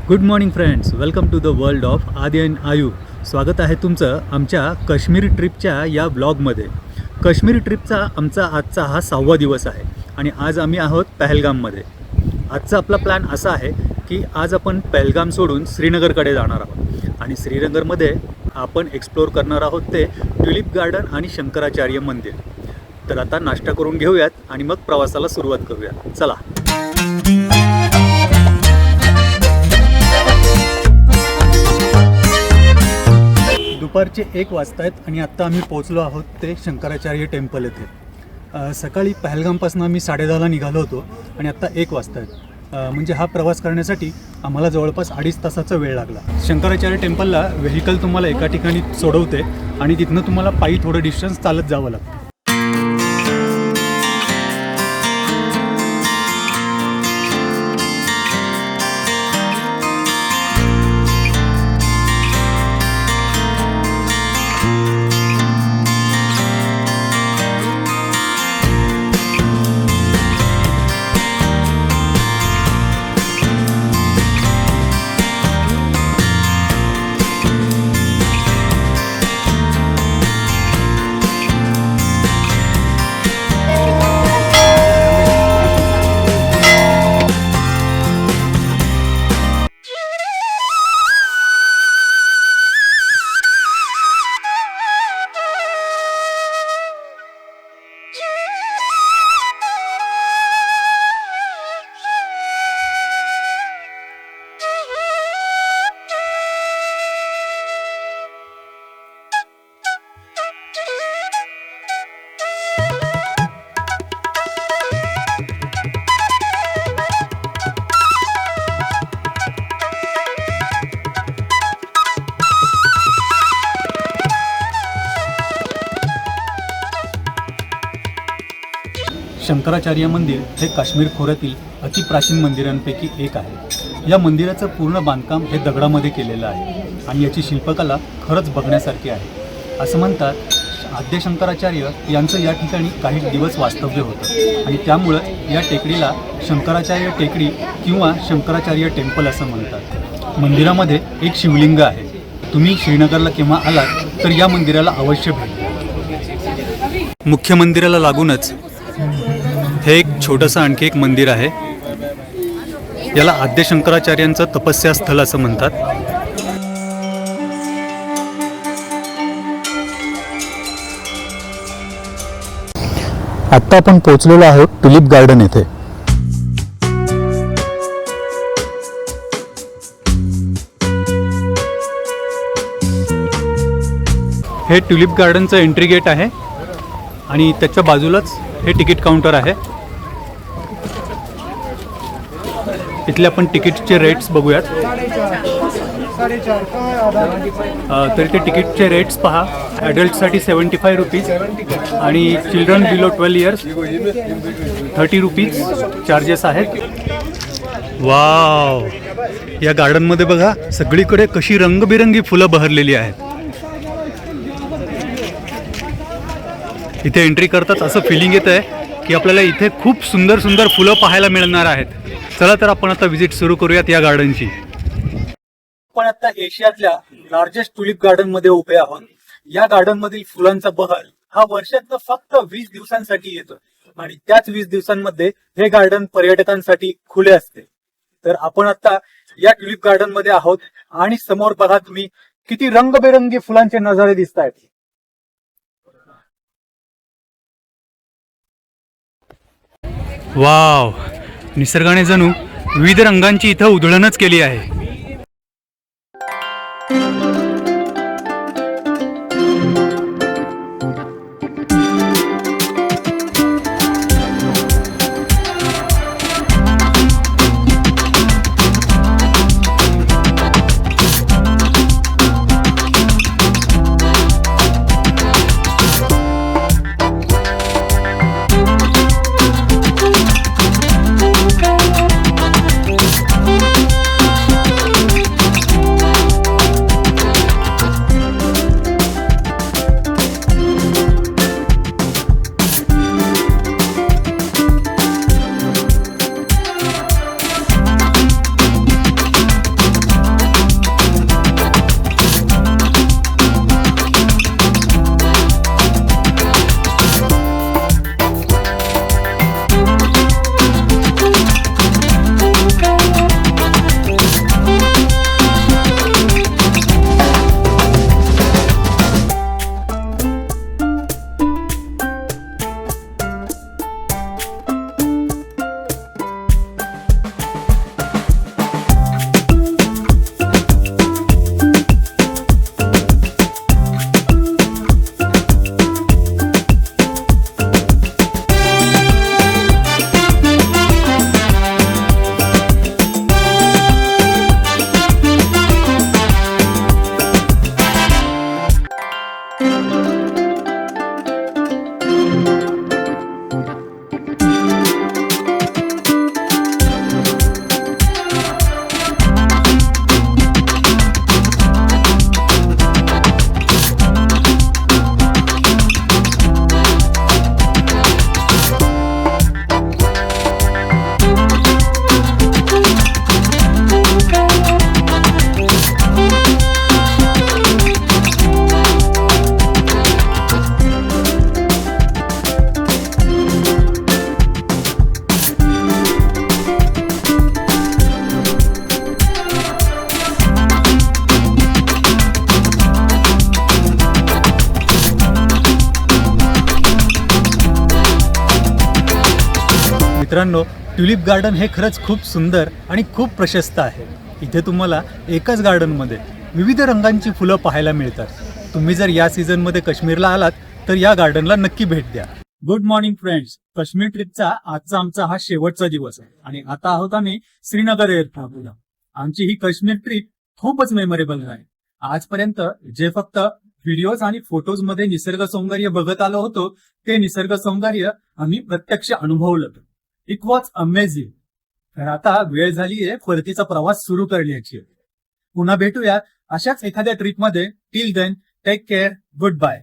Good morning friends, welcome to the world of Aadi and Aayu. स्वागत आहे तुमचं आमच्या काश्मीर ट्रिपच्या या ब्लॉगमध्ये. काश्मीर ट्रिपचा आमचा आजचा हा 6वा दिवस आहे आणि आज आम्ही आहोत पहलगाममध्ये. आजचा आपला प्लॅन असा आहे की आज आपण पहलगाम सोडून श्रीनगरकडे जाणार आहोत आणि श्रीनगरमध्ये आपण एक्सप्लोअर करणार आहोत ते ट्युलिप गार्डन आणि शंकराचार्य मंदिर. तर आता नाश्ता करून घेऊयात आणि मग प्रवासाला सुरुवात करूया. चला. दुपारचे 1 वाजता आहेत आणि आत्ता आम्ही पोहोचलो आहोत ते शंकराचार्य टेम्पल येथे. सकाळी पहलगामपासून आम्ही 10:30ला निघालो होतो आणि आत्ता 1 वाजता आहेत. म्हणजे हा प्रवास करण्यासाठी आम्हाला जवळपास 2.5 तासाचा वेळ लागला. शंकराचार्य टेम्पलला व्हेकल तुम्हाला एका ठिकाणी सोडवते आणि तिथनं तुम्हाला पायी थोडं डिस्टन्स चालत जावं लागतं. शंकराचार्य मंदिर हे काश्मीर खोऱ्यातील अतिप्राचीन मंदिरांपैकी एक आहे. या मंदिराचं पूर्ण बांधकाम हे दगडामध्ये केलेलं आहे आणि याची शिल्पकला खरंच बघण्यासारखी आहे. असं म्हणतात आद्य शंकराचार्य यांचं या ठिकाणी काही दिवस वास्तव्य होतं आणि त्यामुळं या टेकडीला शंकराचार्य टेकडी किंवा शंकराचार्य टेम्पल असं म्हणतात. मंदिरामध्ये एक शिवलिंग आहे. तुम्ही श्रीनगरला केव्हा आलात तर या मंदिराला अवश्य भेट द्या. मुख्य मंदिराला लागूनच हे एक छोटंसं आणखी एक मंदिर आहे. याला आद्य शंकराचार्यांचं तपस्या स्थल असं म्हणतात. आत्ता आपण पोहोचलेलो आहोत ट्युलिप गार्डन येथे. हे ट्युलिप गार्डनचं एंट्री गेट आहे आणि त्याच्या बाजूलाच हे तिकीट काउंटर आहे. इथले आपण तिकीटचे रेट्स बघूयात. तर इथे तिकीटचे रेट्स पहा. ॲडल्टसाठी 75 रुपीज आणि children below 12 years 30 rupees charges आहेत. वाव, या गार्डनमध्ये बघा सगळीकडे कशी रंगबिरंगी फुलं बहरलेली आहेत. इथे एंट्री करताच असं फिलिंग येतं आहे की आपल्याला इथे खूप सुंदर सुंदर फुलं पाहायला मिळणार आहेत. चला तर आपण आता व्हिजिट सुरू करूयात या गार्डनची. आपण आता एशियातल्या लार्जेस्ट ट्युलिप गार्डन मध्ये उभे आहोत. या गार्डन मधील फुलांचा बहर हा वर्षातनं फक्त 20 दिवसांसाठी येतो आणि त्याच 20 दिवसांमध्ये हे गार्डन पर्यटकांसाठी खुले असते. तर आपण आता या ट्युलिप गार्डन मध्ये आहोत आणि समोर बघा तुम्ही किती रंगबेरंगी फुलांचे नजारे दिसत आहेत. वाव, निसर्गाने जणू विविध रंगांची इथं उधळणच केली आहे. मित्रांनो, ट्युलिप गार्डन हे खरंच खूप सुंदर आणि खूप प्रशस्त आहे. इथे तुम्हाला एकाच गार्डनमध्ये विविध रंगांची फुलं पाहायला मिळतात. तुम्ही जर या सीझनमध्ये काश्मीरला आलात तर या गार्डनला नक्की भेट द्या. Good morning friends. काश्मीर ट्रिपचा आजचा आमचा हा शेवटचा दिवस आहे आणि आता आहोत आम्ही श्रीनगर एअरपोर्टला. आमची ही काश्मीर ट्रिप खूपच मेमोरेबल आहे. आजपर्यंत जे फक्त व्हिडिओज आणि फोटोज मध्ये निसर्ग सौंदर्य बघत आलो होतो ते निसर्ग सौंदर्य आम्ही प्रत्यक्ष अनुभवलं. It was amazing. तर आता वेळ झाली आहे परतीचा प्रवास सुरू करण्याची. पुन्हा भेटूया अशाच एखाद्या ट्रिपमध्ये. Till then take care. Good bye.